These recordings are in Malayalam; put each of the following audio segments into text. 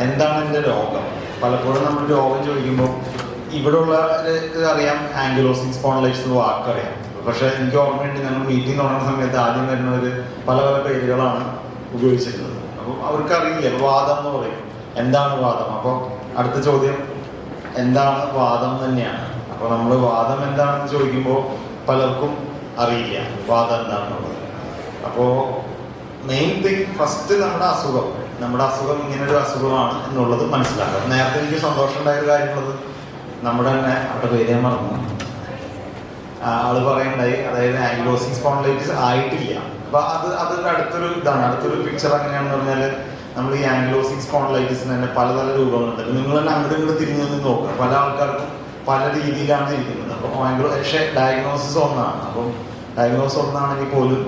എന്താണ് എൻ്റെ രോഗം. പലപ്പോഴും നമ്മൾ രോഗം ചോദിക്കുമ്പോൾ ഇവിടെ ഉള്ളവർക്ക് അറിയാം ആങ്കിലോസിംഗ് സ്പോണ്ടിലൈറ്റിസ് എന്ന് വാക്കറിയാം. പക്ഷെ എനിക്ക് ഓർമ്മയുണ്ട്, ഞങ്ങൾ മീറ്റിംഗ് തുടങ്ങുന്ന സമയത്ത് ആദ്യം വരുന്നവർ പല പല പേരുകളാണ് ഉപയോഗിച്ചിരുന്നത്. അപ്പോൾ അവർക്കറിയില്ല. അപ്പോൾ വാദം എന്ന് പറയും. എന്താണ് വാദം? അപ്പോൾ അടുത്ത ചോദ്യം എന്താണ് വാദം തന്നെയാണ്. അപ്പോൾ നമ്മൾ വാദം എന്താണെന്ന് ചോദിക്കുമ്പോൾ പലർക്കും അറിയില്ല വാദം എന്താണെന്നുള്ളത്. അപ്പോൾ മെയിൻ തിങ് ഫസ്റ്റ് നമ്മുടെ അസുഖം ഇങ്ങനൊരു അസുഖമാണ് എന്നുള്ളത് മനസ്സിലാക്കുക. നേരത്തെ എനിക്ക് സന്തോഷം ഉണ്ടായൊരു കാര്യമുള്ളത്, നമ്മുടെ തന്നെ അവിടെ പേര് മറന്നു, ആള് പറയണ്ടായി, അതായത് ആങ്കിലോസിംഗ് സ്പോണ്ടിലൈറ്റിസ് ആയിട്ടില്ല. അപ്പൊ അത് അടുത്തൊരു ഇതാണ്, അടുത്തൊരു പിക്ചർ എങ്ങനെയാണെന്ന് പറഞ്ഞാൽ, നമ്മൾ ഈ ആങ്കിലോസിംഗ് സ്പോണ്ടിലൈറ്റിസിന് തന്നെ പലതരം രൂപങ്ങളുണ്ട്. നിങ്ങൾ തന്നെ അങ്ങോട്ട് ഇങ്ങോട്ട് തിരിഞ്ഞു നിന്ന് നോക്കുക, പല ആൾക്കാർക്കും പല രീതിയിലാണ് ഇരിക്കുന്നത്. അപ്പോൾ പക്ഷേ ഡയഗ്നോസിസ് ഒന്നാണ്. അപ്പം ഡയഗ്നോസിസ് ഒന്നാണെങ്കിൽ പോലും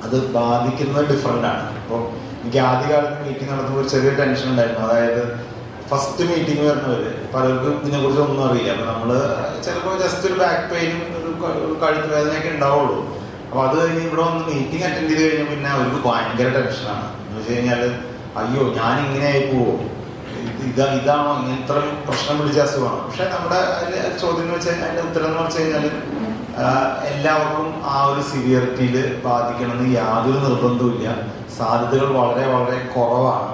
അത് ബാധിക്കുന്നത് ഡിഫറെൻ്റ് ആണ്. അപ്പോൾ എനിക്ക് ആദ്യകാലത്ത് മീറ്റിംഗ് നടത്തുമ്പോൾ ഒരു ചെറിയ ടെൻഷൻ ഉണ്ടായിരുന്നു. അതായത് ഫസ്റ്റ് മീറ്റിംഗ് വരുന്നവർ പലർക്കും ഇതിനെക്കുറിച്ച് ഒന്നും അറിയില്ല. അപ്പോൾ നമ്മൾ ചിലപ്പോൾ ജസ്റ്റ് ഒരു ബാക്ക് പെയിനും ഒരു കഴുത്ത് വേദനയൊക്കെ ഉണ്ടാവുള്ളൂ. അപ്പോൾ അത് കഴിഞ്ഞ് ഇവിടെ വന്ന് മീറ്റിംഗ് അറ്റൻഡ് ചെയ്ത് കഴിഞ്ഞാൽ പിന്നെ അവർക്ക് ഭയങ്കര ടെൻഷനാണ്. എന്ന് വെച്ച് കഴിഞ്ഞാൽ അയ്യോ ഞാൻ ഇങ്ങനെ ആയി പോവോ, ഇതാണോ ഇത്ര പ്രശ്നം പിടിച്ച അസുഖമാണ്. പക്ഷെ നമ്മുടെ ചോദ്യം എന്ന് വെച്ച് കഴിഞ്ഞാൽ അതിൻ്റെ ഉത്തരം എന്ന് വെച്ച് കഴിഞ്ഞാൽ എല്ലാവർക്കും ആ ഒരു സിവിയറിറ്റിയിൽ ബാധിക്കണമെന്ന് യാതൊരു നിർബന്ധവുമില്ല. സാധ്യതകൾ വളരെ വളരെ കുറവാണ്.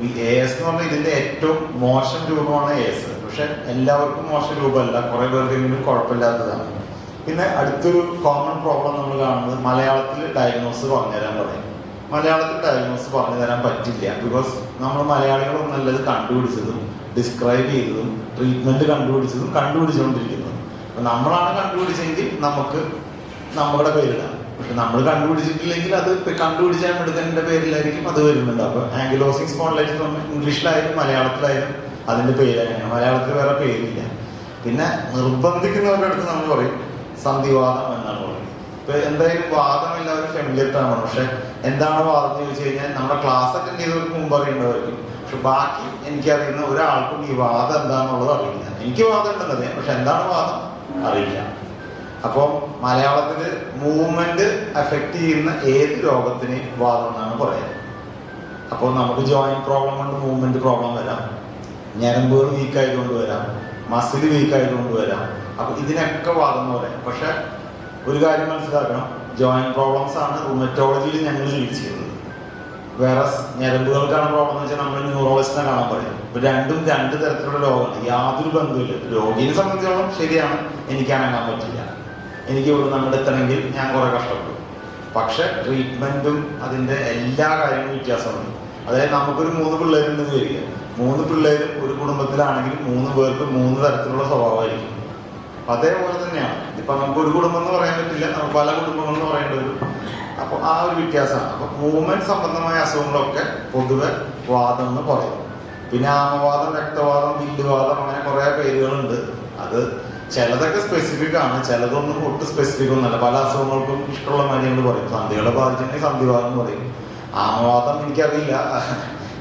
ഈ AS എന്ന് പറഞ്ഞാൽ ഇതിൻ്റെ ഏറ്റവും മോശം രൂപമാണ് AS. പക്ഷെ എല്ലാവർക്കും മോശം രൂപമല്ല, കുറേ പേർക്കെങ്കിലും കുഴപ്പമില്ലാത്തതാണ്. പിന്നെ അടുത്തൊരു കോമൺ പ്രോബ്ലം നമ്മൾ കാണുന്നത് മലയാളത്തിൽ ഡയഗ്നോസ് പറഞ്ഞുതരാൻ പറയും. മലയാളത്തിൽ ഡയഗ്നോസ് പറഞ്ഞു തരാൻ പറ്റില്ല. ബിക്കോസ് നമ്മൾ മലയാളികളൊന്നല്ല ഇത് കണ്ടുപിടിച്ചതും ഡിസ്ക്രൈബ് ചെയ്തതും ട്രീറ്റ്മെൻറ്റ് കണ്ടുപിടിച്ചുകൊണ്ടിരിക്കുന്നതും. അപ്പം നമ്മളാണ് കണ്ടുപിടിച്ചെങ്കിൽ നമുക്ക് നമ്മുടെ പേരിടാം. പക്ഷെ നമ്മൾ കണ്ടുപിടിച്ചിട്ടില്ലെങ്കിൽ അത് കണ്ടുപിടിച്ചാൽ എടുക്കുന്നതിൻ്റെ പേരിലായിരിക്കും അത് വരുന്നുണ്ട്. അപ്പോൾ ആങ്കിലോസിംഗ് സ്പോണ്ടിലൈറ്റിസ് ഇംഗ്ലീഷിലായാലും മലയാളത്തിലായാലും അതിൻ്റെ പേര് തന്നെയാണ്. മലയാളത്തിൽ വേറെ പേരില്ല. പിന്നെ നിർബന്ധിക്കുന്നവരുടെ അടുത്ത് നമ്മൾ പറയും സന്ധിവാദം എന്നാണ് പറയും. ഇപ്പൊ എന്തായാലും വാദം എല്ലാവരും ഫെമിലിയർ ആണ്. പക്ഷെ എന്താണ് വാദം എന്ന് ചോദിച്ചു കഴിഞ്ഞാൽ നമ്മുടെ ക്ലാസ് അറ്റൻഡ് ചെയ്തവർക്ക് മുമ്പ് അറിയേണ്ടതായിരിക്കും. പക്ഷെ ബാക്കി എനിക്കറിയുന്ന ഒരാൾക്കും ഈ വാദം എന്താണെന്നുള്ളത് അറിയില്ല. എനിക്ക് വാദം ഉണ്ടെന്നത്, പക്ഷെ എന്താണ് വാദം അറിയില്ല. അപ്പം മലയാളത്തിൽ മൂവ്മെന്റ് അഫക്റ്റ് ചെയ്യുന്ന ഏത് രോഗത്തിനെയും വാദം എന്നാണ് പറയുന്നത്. അപ്പോൾ നമുക്ക് ജോയിന്റ് പ്രോബ്ലം കൊണ്ട് മൂവ്മെന്റ് പ്രോബ്ലം വരാം, ഞരമ്പുകൾ വീക്ക് ആയതുകൊണ്ട് വരാം, മസിൽ വീക്ക് ആയതുകൊണ്ട് വരാം. അപ്പൊ ഇതിനൊക്കെ വാദം എന്ന് പറയാം. പക്ഷെ ഒരു കാര്യം മനസ്സിലാക്കണം, ജോയിന്റ് പ്രോബ്ലംസ് ആണ് റുമറ്റോളജിയിൽ ഞങ്ങൾ ചികിത്സിക്കുന്നത്. വേറെ ഞരമ്പുകൾക്കാണ് പ്രോബ്ലം എന്ന് വെച്ചാൽ നമ്മൾ ന്യൂറോളജിസ്റ്റിനെ കാണാൻ പറയും. ഇപ്പൊ രണ്ടും രണ്ട് തരത്തിലുള്ള രോഗമാണ്, യാതൊരു ബന്ധമില്ല. രോഗിയെ സംബന്ധിച്ചോളം ശരിയാണ്, എനിക്ക് അനങ്ങാൻ പറ്റില്ല, എനിക്ക് ഇവിടെ നമ്മൾ എത്തണമെങ്കിൽ ഞാൻ കുറെ കഷ്ടപ്പെടും. പക്ഷെ ട്രീറ്റ്മെന്റും അതിന്റെ എല്ലാ കാര്യങ്ങളും വ്യത്യാസമുണ്ട്. അതായത് നമുക്കൊരു 3 പിള്ളേരുണ്ടെന്ന് വരിക, 3 പിള്ളേരും ഒരു കുടുംബത്തിലാണെങ്കിൽ 3 പേർക്ക് 3 തരത്തിലുള്ള സ്വഭാവമായിരിക്കും. അതേപോലെ തന്നെയാണ് ഇപ്പൊ നമുക്ക് ഒരു കുടുംബം എന്ന് പറയാൻ പറ്റില്ല, നമുക്ക് പല കുടുംബങ്ങൾ എന്ന് പറയേണ്ടി വരും. അപ്പൊ ആ ഒരു വ്യത്യാസമാണ്. അപ്പൊ മൂവ്മെന്റ് സംബന്ധമായ അസുഖങ്ങളൊക്കെ പൊതുവെ വാദം എന്ന് പറയും. പിന്നെ ആമവാദം, രക്തവാദം, വില്ലുവാദം, അങ്ങനെ കുറെ പേരുകളുണ്ട്. അത് ചിലതൊക്കെ സ്പെസിഫിക് ആണ്, ചിലതൊന്നും ഒട്ടും സ്പെസിഫിക് ഒന്നുമല്ല. പല അസുഖങ്ങൾക്കും ഇഷ്ടമുള്ള മരുന്നുകൾ പറയും. സന്ധികളെ ബാധിച്ചിട്ടുണ്ടെങ്കിൽ സന്ധിവാദം എന്ന് പറയും. ആമവാദം എനിക്കറിയില്ല.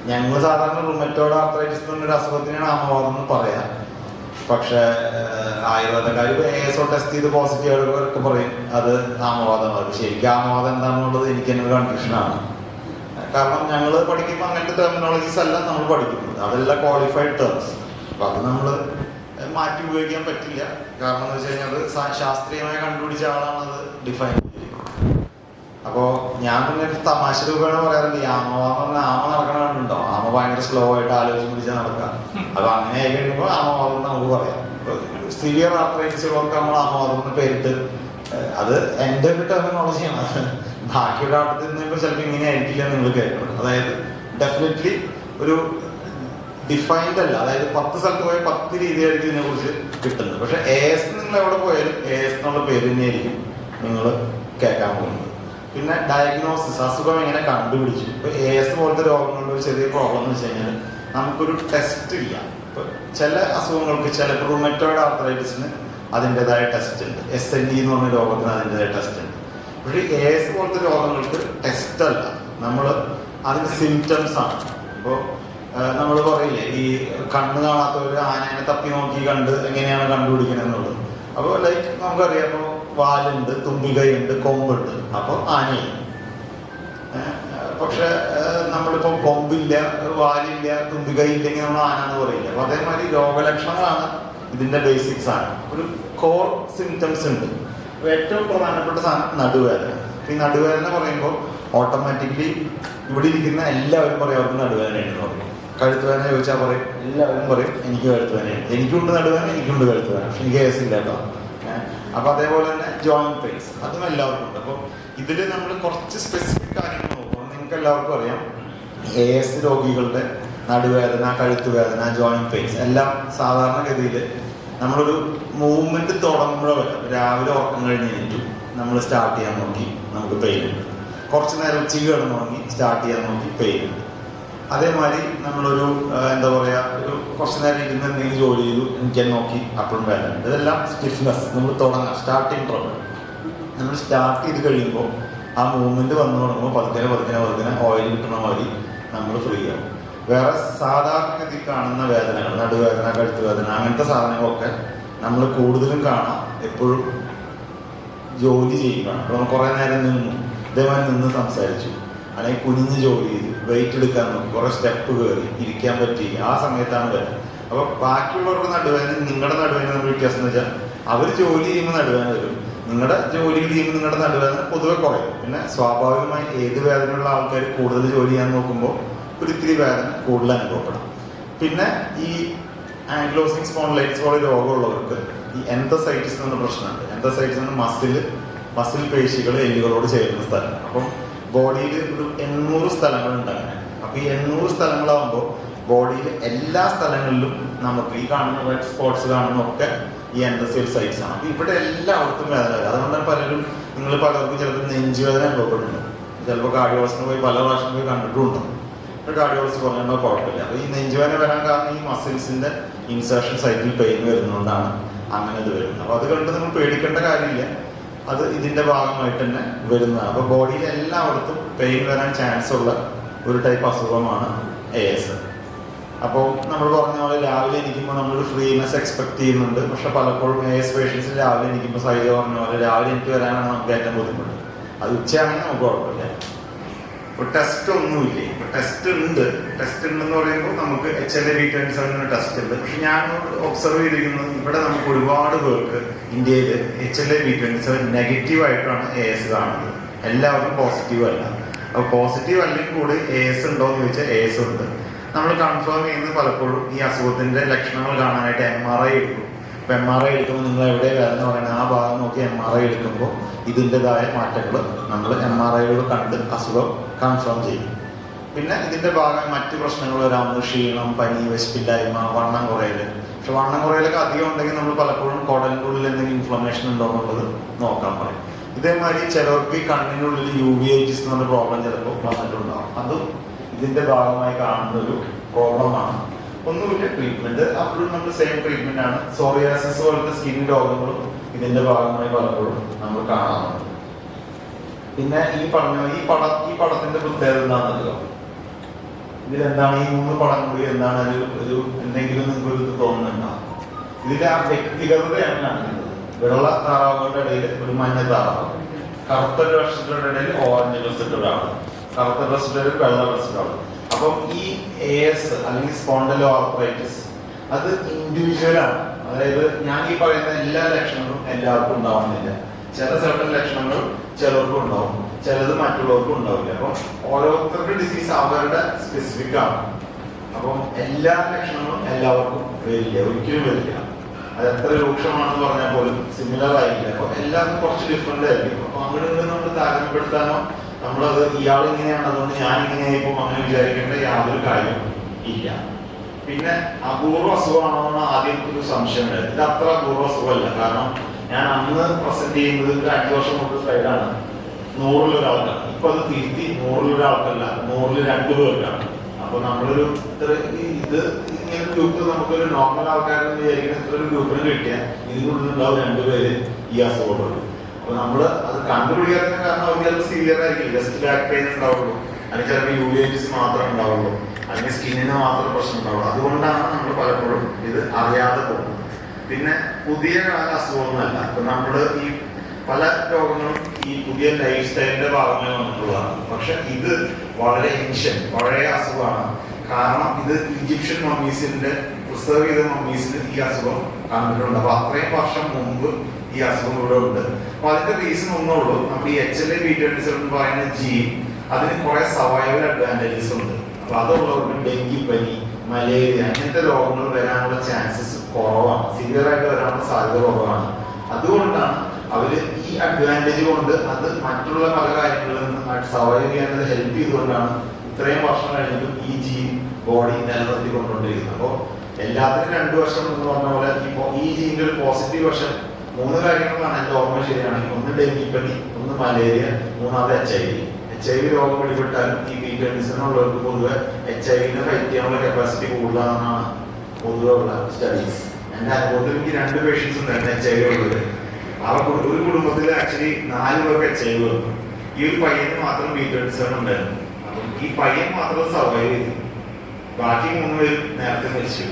ഞങ്ങൾ സാധാരണ റുമറ്റോയ്ഡ് ആർത്രൈറ്റിസ് എന്നൊരു അസുഖത്തിനാണ് ആമവാദം എന്ന് പറയാം. പക്ഷെ ആയുർവേദക്കാർ AS ടെസ്റ്റ് ചെയ്ത് പോസിറ്റീവുകളൊക്കെ പറയും അത് ആമവാദമാണ്. ശരിക്കും ആമവാദം എന്താണെന്നുള്ളത് എനിക്ക് തന്നെ ഒരു കൺഫ്യൂഷനാണ്. കാരണം ഞങ്ങൾ പഠിക്കുമ്പോൾ അങ്ങനത്തെ ടെർമിനോളജീസ് അല്ല നമ്മൾ പഠിക്കുന്നത്, അതെല്ലാം ക്വാളിഫൈഡ് ടേംസ്. അപ്പൊ അത് നമ്മൾ മാറ്റി ഉപയോഗിക്കാൻ പറ്റില്ല. കാരണം എന്ന് വെച്ച് കഴിഞ്ഞാൽ അത് ശാസ്ത്രീയമായി കണ്ടുപിടിച്ച ആളാണ് അത് ഡിഫൈൻ ചെയ്തിരിക്കുന്നത്. അപ്പോൾ ഞാൻ പിന്നെ തമാശ രൂപേണ പറയാറുണ്ട്, ഈ ആമവാദം പറഞ്ഞാൽ ആമ നടക്കണുണ്ടോ, ആമ ഭയങ്കര സ്ലോ ആയിട്ട് ആലോചിച്ച് പിടിച്ചാൽ നടക്കാം. അപ്പൊ അങ്ങനെ ആയി കഴിയുമ്പോൾ ആമവാദം എന്ന് നമുക്ക് പറയാം. സിവിയർ ആർത്രൈറ്റിസുകളൊക്കെ നമ്മൾ ആമവാദം എന്ന് പേരിട്ട്, അത് എൻ്റെ ഒരു ടെർമിനോളജിയാണ്. ബാക്കിയുടെ ആട്ടത്തിൽ നിന്നിപ്പോൾ ചിലപ്പോൾ ഇങ്ങനെ ആയിരിക്കില്ല നിങ്ങൾ കേൾക്കുന്നത്. അതായത് ഡെഫിനറ്റ്ലി ഒരു ഡിഫൈൻഡ് അല്ല. അതായത് 10 സ്ഥലത്ത് പോയാൽ 10 രീതിയായിരിക്കും ഇതിനെക്കുറിച്ച് കിട്ടുന്നത്. പക്ഷെ AS നിങ്ങൾ എവിടെ പോയാലും AS എന്നുള്ള പേര് തന്നെയായിരിക്കും നിങ്ങൾ കേൾക്കാൻ പോകുന്നത്. പിന്നെ ഡയഗ്നോസിസ്, അസുഖം എങ്ങനെ കണ്ടുപിടിച്ചു. ഇപ്പൊ AS പോലത്തെ രോഗങ്ങളുടെ ഒരു ചെറിയ പ്രോബ്ലം എന്ന് വെച്ച് കഴിഞ്ഞാൽ നമുക്കൊരു ടെസ്റ്റ് ഇല്ല. ഇപ്പൊ ചില അസുഖങ്ങൾക്ക്, ചില റുമറ്റോയ്ഡ് ആർത്രൈറ്റിസിന് അതിൻ്റെതായ ടെസ്റ്റ് ഉണ്ട്, SND എന്ന് പറഞ്ഞ രോഗത്തിന് അതിൻ്റെതായ ടെസ്റ്റ് ഉണ്ട്. പക്ഷേ AS പോലത്തെ രോഗങ്ങൾക്ക് ടെസ്റ്റ് അല്ല, നമ്മൾ അതിൻ്റെ സിംറ്റംസ് ആണ്. ഇപ്പോൾ നമ്മൾ പറയില്ലേ, ഈ കണ്ണ് കാണാത്തവർ ആനേനെ തപ്പി നോക്കി കണ്ട് എങ്ങനെയാണ് കണ്ടുപിടിക്കുന്നത് എന്നുള്ളത്. അപ്പോൾ ലൈക്ക് നമുക്കറിയാം, ഇപ്പോൾ വാലുണ്ട്, തുമ്പികൈയുണ്ട്, കൊമ്പുണ്ട്, അപ്പോൾ ആനയും പക്ഷെ നമ്മളിപ്പോൾ കൊമ്പില്ല, വാലില്ല, തുമ്പികൈ ഇല്ലെങ്കിൽ നമ്മൾ ആനാന്ന് പറയില്ല. അപ്പൊ അതേമാതിരി രോഗലക്ഷണങ്ങളാണ് ഇതിന്റെ ബേസിക്സ് ആണ്. ഒരു കോർ സിംറ്റംസ് ഉണ്ട്. ഏറ്റവും പ്രധാനപ്പെട്ട സാധനം നടുവേദന. ഈ നടുവേദന പറയുമ്പോൾ ഓട്ടോമാറ്റിക്കലി ഇവിടെ ഇരിക്കുന്ന എല്ലാവരും പറയും അവർക്ക് നടുവേദനയുണ്ടെന്ന് പറയും. കഴുത്തുവേദന ചോദിച്ചാൽ പറയും, എല്ലാവരും പറയും എനിക്ക് കഴുത്തുവേദനയുണ്ട്, എനിക്കുണ്ട് നടുവേദന, എനിക്കുണ്ട് കഴുത്തുവേദന, പക്ഷെ എനിക്ക് കേസില്ല കേട്ടോ. അപ്പൊ അതേപോലെ തന്നെ ജോയിന്റ് പെയിൻസ് അതും എല്ലാവർക്കും ഉണ്ട്. അപ്പോൾ ഇതിൽ നമ്മൾ കുറച്ച് സ്പെസിഫിക് കാര്യങ്ങൾ നോക്കുമ്പോൾ നിങ്ങൾക്ക് എല്ലാവർക്കും അറിയാം AS രോഗികളുടെ നടുവേദന, കഴുത്തുവേദന, ജോയിന്റ് പെയിൻസ് എല്ലാം സാധാരണഗതിയിൽ നമ്മളൊരു മൂവ്മെന്റ് തുടങ്ങുമ്പോഴേ രാവിലെ ഉറക്കം കഴിഞ്ഞിട്ട് നമ്മൾ സ്റ്റാർട്ട് ചെയ്യാൻ നോക്കി നമുക്ക് പെയിൻ ഉണ്ട്. കുറച്ച് നേരം ഉച്ചയ്ക്ക് കിടന്നു തുടങ്ങി സ്റ്റാർട്ട് ചെയ്യാൻ നോക്കി പെയിൻ ഉണ്ട്. അതേമാതിരി നമ്മളൊരു എന്താ പറയുക, ഒരു കുറച്ച് നേരം ഇരുന്ന് എന്തെങ്കിലും ജോലി ചെയ്തു എനിക്ക് നോക്കി അപ്പോഴും വേദന ഉണ്ട്. ഇതെല്ലാം സ്റ്റിഫ്നെസ്. നമ്മൾ തുടങ്ങാം, സ്റ്റാർട്ടിങ് ട്രബിൾ. നമ്മൾ സ്റ്റാർട്ട് ചെയ്ത് കഴിയുമ്പോൾ ആ മൂവ്മെന്റ് വന്നു തുടങ്ങുമ്പോൾ പതുക്കെ ഓയിൽ കിട്ടണ മാതിരി നമ്മൾ ഫ്രീ ആവും. വേറെ സാധാരണഗതി കാണുന്ന വേദനകൾ, നടുവേദന, കഴുത്തുവേദന അങ്ങനത്തെ സാധനങ്ങളൊക്കെ നമ്മൾ കൂടുതലും കാണാം എപ്പോഴും ജോലി ചെയ്യുമ്പോൾ. അപ്പോൾ നമ്മൾ കുറേ നേരം നിന്നു, ഇതേമാതിരി നിന്ന് സംസാരിച്ചു, അല്ലെങ്കിൽ കുനിഞ്ഞ് ജോലി ചെയ്തു, വെയിറ്റ് എടുക്കാൻ നോക്കി, കുറേ സ്റ്റെപ്പ് കയറി, ഇരിക്കാൻ പറ്റി, ആ സമയത്താണ് വേദന. അപ്പോൾ ബാക്കിയുള്ളവരുടെ നടുവേദന നിങ്ങളുടെ നടുവേദന നമ്മൾ വ്യത്യാസം എന്ന് വെച്ചാൽ അവർ ജോലി ചെയ്യുമ്പോൾ നടുവേദന വരും, നിങ്ങളുടെ ജോലി ചെയ്യുമ്പോൾ നിങ്ങളുടെ നടുവേദന പൊതുവെ കുറയും. പിന്നെ സ്വാഭാവികമായി ഏത് വേദനയുള്ള ആൾക്കാർ കൂടുതൽ ജോലി ചെയ്യാൻ നോക്കുമ്പോൾ ഒരു ഇത്തിരി വേദന കൂടുതൽ അനുഭവപ്പെടാം. പിന്നെ ഈ ആൻക്ലോസിങ് സ്പോണ്ടിലൈറ്റിസ് പോലെ രോഗമുള്ളവർക്ക് ഈ എൻതസൈറ്റിസ് എന്ന പ്രശ്നമുണ്ട്. എൻതസൈറ്റിസ് എന്ന മസിൽ പേശികൾ എല്ലുകളോട് ചേരുന്ന സ്ഥലം. അപ്പം ബോഡിയിൽ ഒരു 800 സ്ഥലങ്ങളുണ്ട് അങ്ങനെ. അപ്പം ഈ 800 സ്ഥലങ്ങളാകുമ്പോൾ ബോഡിയിൽ എല്ലാ സ്ഥലങ്ങളിലും നമുക്ക് ഈ കാണുന്ന റെഡ് സ്പോട്ട്സ് കാണുന്നതൊക്കെ ഈ എൻഡോസൈൽ സൈറ്റ്സ് ആണ്. അപ്പം ഇവിടെ എല്ലാവർക്കും വേദന വരും. അതുകൊണ്ടാണ് പലർക്കും ചിലപ്പോൾ നെഞ്ചുവേദന അനുഭവപ്പെടുന്നുണ്ട്. ചിലപ്പോൾ കാർഡിയോളജിസ്റ്റ് പോയി പല പ്രാവശ്യം പോയി കണ്ടിട്ടുണ്ടോ, കാർഡിയോളജിസ്റ്റ് പറഞ്ഞാൽ കുഴപ്പമില്ല. അപ്പോൾ ഈ നെഞ്ചുവേദന വരാൻ കാരണം ഈ മസിൽസിന്റെ ഇൻസേർഷൻ സൈറ്റിൽ പെയിൻ വരുന്നതുകൊണ്ടാണ് അങ്ങനെ ഇത് വരുന്നത്. അപ്പോൾ അത് കണ്ട് നിങ്ങൾ പേടിക്കേണ്ട കാര്യമില്ല, അത് ഇതിന്റെ ഭാഗമായിട്ട് തന്നെ വരുന്നതാണ്. അപ്പോൾ ബോഡിയിൽ എല്ലായിടത്തും പെയിൻ വരാൻ ചാൻസ് ഉള്ള ഒരു ടൈപ്പ് അസുഖമാണ് AS. അപ്പോൾ നമ്മൾ പറഞ്ഞ പോലെ രാവിലെ എണീക്കുമ്പോൾ നമ്മളൊരു ഫ്രീനെസ് എക്സ്പെക്ട് ചെയ്യുന്നുണ്ട്. പക്ഷെ പലപ്പോഴും AS പേഷ്യൻസിൽ രാവിലെ എണീക്കുമ്പോൾ സൈജ പറഞ്ഞ പോലെ രാവിലെ എനിക്ക് വരാനാണ് നമുക്ക് ഏറ്റവും ബുദ്ധിമുട്ട്. അത് ഉച്ചയാണെങ്കിൽ നമുക്ക് കുഴപ്പമില്ല. ഇപ്പോൾ ടെസ്റ്റ് ഒന്നുമില്ലേ, ഇപ്പോൾ ടെസ്റ്റ് ഉണ്ടെന്ന് പറയുമ്പോൾ നമുക്ക് HLA-B27 ടെസ്റ്റ് ഉണ്ട്. പക്ഷെ ഞാൻ ഒബ്സർവ് ചെയ്തിരിക്കുന്നത് ഇവിടെ നമുക്ക് ഒരുപാട് പേർക്ക് ഇന്ത്യയിൽ HLA-B27 നെഗറ്റീവായിട്ടാണ് AS കാണുന്നത്. എല്ലാവർക്കും പോസിറ്റീവ് അല്ല. അപ്പോൾ പോസിറ്റീവ് അല്ലെങ്കിൽ കൂടി AS ഉണ്ടോ എന്ന് ചോദിച്ചാൽ AS ഉണ്ട്. നമ്മൾ കൺഫേം ചെയ്യുന്നത് പലപ്പോഴും ഈ അസുഖത്തിന്റെ ലക്ഷണങ്ങൾ കാണാനായിട്ട് MRI എടുക്കും. ഇപ്പം MRI എടുക്കുമ്പോൾ നിങ്ങൾ എവിടെ വേദന പറയുന്നത് ആ ഭാഗം നോക്കി MRI എടുക്കുമ്പോൾ ഇതിൻ്റെതായ മാറ്റങ്ങൾ നമ്മൾ MRIയോട് കണ്ട് അസുഖം കൺഫേം ചെയ്യും. പിന്നെ ഇതിന്റെ ഭാഗം മറ്റു പ്രശ്നങ്ങൾ വരാവുന്നത് ക്ഷീണം, പനി, വിശപ്പില്ലായ്മ, വണ്ണം കുറയല്. പക്ഷെ വണ്ണം കുറയലൊക്കെ അധികം ഉണ്ടെങ്കിൽ നമ്മൾ പലപ്പോഴും കുടലിൻ്റെ ഉള്ളിൽ എന്തെങ്കിലും ഇൻഫ്ലമേഷൻ ഉണ്ടോ എന്നുള്ളത് നോക്കാൻ പറയും. ഇതേമാതിരി ചിലർക്ക് ഈ കണ്ണിനുള്ളിൽ uveitis എന്നുള്ള പ്രോബ്ലം ചിലപ്പോൾ വന്നിട്ടുണ്ടാവും. അതും ഇതിന്റെ ഭാഗമായി കാണുന്ന ഒരു പ്രോബ്ലമാണ്. ഒന്നുമില്ല, ട്രീറ്റ്മെന്റ് അപ്പോഴും നമ്മൾ സെയിം ട്രീറ്റ്മെന്റ് ആണ്. സോറിയാസിസ് പോലത്തെ സ്കിൻ രോഗങ്ങളും ഇതിന്റെ ഭാഗമായി പലപ്പോഴും നമ്മൾ കാണാറുണ്ട്. പിന്നെ ഈ പടത്തിന്റെ പ്രത്യേകത എന്താണെന്നല്ലോ, ഇതിലെന്താണ് ഈ 3 പടം കൂടി എന്താണ് ഒരു എന്തെങ്കിലും നിങ്ങൾക്ക് ഇത് തോന്നുന്നുണ്ടാവും. ഇതിലെ ആ വ്യക്തിഗതതയാണ് കാണിക്കുന്നത്. വെള്ള താറാവുകളുടെ ഇടയിൽ ഒരു മഞ്ഞ താറാവ്, കറുത്ത ഡ്രസ്സിന്റെ ഇടയിൽ ഓറഞ്ച് ഡ്രസ്സിന്റെ ഒരാള്, കറുത്ത ഡ്രസ്സിന്റെ ഒരു വെള്ള ഡ്രസ്സിന്റെ ആള്. അപ്പം ഈ AS അല്ലെങ്കിൽ സ്പോണ്ടിലോ ആർത്രൈറ്റിസ് അത് ഇൻഡിവിജ്വലാണ്. അതായത് ഞാൻ ഈ പറയുന്ന എല്ലാ ലക്ഷണങ്ങളും എല്ലാവർക്കും ഉണ്ടാവുന്നില്ല. ചില ലക്ഷണങ്ങൾ ചിലർക്കും ഉണ്ടാവും, ചിലത് മറ്റുള്ളവർക്കും ഉണ്ടാവില്ല. അപ്പം ഓരോരുത്തരുടെ ഡിസീസ് അവരുടെ സ്പെസിഫിക് ആണ്. അപ്പം എല്ലാ ലക്ഷണങ്ങളും എല്ലാവർക്കും വരില്ല, ഒരിക്കലും വരില്ല. അത് എത്ര രൂക്ഷമാണെന്ന് പറഞ്ഞാൽ പോലും സിമിലർ ആയിരിക്കില്ല. അപ്പൊ എല്ലാവർക്കും കുറച്ച് ഡിഫറെന്റ് ആയിരിക്കും. അപ്പൊ അങ്ങനെ നമ്മൾ താരതമ്യപ്പെടുത്താനോ നമ്മളത് ഇയാൾ ഇങ്ങനെയാണ് അതുകൊണ്ട് ഞാൻ ഇങ്ങനെയായിപ്പോ അങ്ങനെ വിചാരിക്കേണ്ട യാതൊരു കാര്യം ഇല്ല. പിന്നെ അപൂർവ അസുഖമാണോ ആദ്യം ഒരു സംശയം വരും. ഇത് അത്ര അപൂർവ അസുഖമല്ല. കാരണം ഞാൻ അന്ന് പ്രസന്റ് ചെയ്യുന്നത് 5 വർഷം മുമ്പ് സ്ലൈഡാണ്, 100-ൽ ഇപ്പൊ അത് തിരുത്തി 100-ൽ 100-ൽ 2 പേർക്കാണ്. അപ്പൊ നമ്മളൊരു ഇത് ഇങ്ങനെ ഗ്രൂപ്പ് നമുക്കൊരു നോർമൽ ആൾക്കാരെന്ന് വിചാരിക്കുന്ന ഇത്ര ഒരു ഗ്രൂപ്പിന് കിട്ടിയാൽ ഇതിനുള്ളിൽ ഉണ്ടാവും 2 പേര് ഈ അസുഖമുള്ളൂ. അപ്പൊ നമ്മള് അത് കണ്ടുപിടിക്കാത്തതിന് കാരണം അവർക്ക് അത് സിവിയർ ആയിരിക്കില്ല, ജസ്റ്റ് ബാക്ക് പെയിൻ ഉണ്ടാവുള്ളൂ, അല്ലെങ്കിൽ ചിലപ്പോൾ uveitis മാത്രമേ ഉണ്ടാവുള്ളൂ, അല്ലെങ്കിൽ സ്കിന്നിന് മാത്രം പ്രശ്നം ഉണ്ടാവുള്ളൂ. അതുകൊണ്ടാണ് നമ്മൾ പലപ്പോഴും ഇത് അറിയാതെ പോകുന്നത്. പിന്നെ പുതിയ കാല അസുഖമൊന്നുമല്ല. ഇപ്പൊ നമ്മള് ഈ പല രോഗങ്ങളും ഈ പുതിയ ലൈഫ് സ്റ്റൈലിന്റെ ഭാഗമായി വന്നിട്ടുള്ളതാണ്. പക്ഷെ ഇത് വളരെ പഴയ അസുഖമാണ്. കാരണം ഇത് ഈജിപ്ഷ്യൻ മമ്മീസിന്റെ പ്രിസർവ് ചെയ്ത മമ്മീസിന് ഈ അസുഖം കണ്ടിട്ടുണ്ട്. അപ്പൊ അത്രയും വർഷം മുമ്പ് ഈ അസുഖം ഇവിടെ ഉണ്ട്. അപ്പൊ അതിന്റെ റീസൺ ഒന്നുള്ളൂ, നമ്മൾ ഈ HLA-B27 എന്ന് പറയുന്ന ജീൻ അതിന് കുറെ സർവൈവൽ അഡ്വാൻറ്റേജസ് ഉണ്ട്. അപ്പൊ അതുള്ളവർക്ക് ഡെങ്കിപ്പനി, മലേറിയ അങ്ങനത്തെ രോഗങ്ങൾ വരാനുള്ള ചാൻസസ് കുറവാണ്, സിവിയർ ആയിട്ട് വരാനുള്ള സാധ്യത കുറവാണ്. അതുകൊണ്ടാണ് അവര് ഈ അഡ്വാൻറ്റേജ് കൊണ്ട് അത് മറ്റുള്ള പല കാര്യങ്ങളിൽ നിന്ന് സർവൈവ് ചെയ്യാൻ ഹെൽപ്പ് ചെയ്തുകൊണ്ടാണ് ഇത്രയും വർഷം കഴിഞ്ഞിട്ടും ഈ ജീൻ ബോഡി നിലനിർത്തിക്കൊണ്ടുകൊണ്ടിരിക്കുന്നത്. അപ്പോൾ എല്ലാത്തിനും 2 വർഷം എന്ന് പറഞ്ഞ പോലെ ഈ ജീനിന്റെ ഒരു പോസിറ്റീവ് വശം 3 കാര്യങ്ങളാണ് എൻ്റെ ഓർമ്മ ശരിയാണെങ്കിൽ. ഒന്ന് ഡെങ്കിപ്പനി, ഒന്ന് മലേറിയ, മൂന്നാമത് HIV രോഗം പിടിപെട്ടാലും ഈ B27 ഉള്ളവർക്ക് പൊതുവെ HIV-നെ ഫൈറ്റ് ചെയ്യാനുള്ള കപ്പാസിറ്റി കൂടുതലാണെന്നാണ് പൊതുവെ ഉള്ള സ്റ്റഡീസ്. എൻ്റെ അനുഭവത്തിൽ എനിക്ക് 2 പേഷ്യൻസ് ഉണ്ടായിരുന്നു HIV ഉള്ളത്. ഒരു കുടുംബത്തിൽ ആക്ച്വലി 4 പേർക്ക് HIV വന്നു. ഈ ഒരു പയ്യന് മാത്രം B27 ഉണ്ടായിരുന്നു. അപ്പം ഈ പയ്യൻ മാത്രം സർവൈവ് ചെയ്തു, ബാക്കി 3 പേരും നേരത്തെ മരിച്ചു.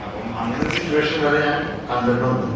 അപ്പം അങ്ങനെ സിറ്റുവേഷൻ വരെ ഞാൻ കണ്ടിട്ടുണ്ട്.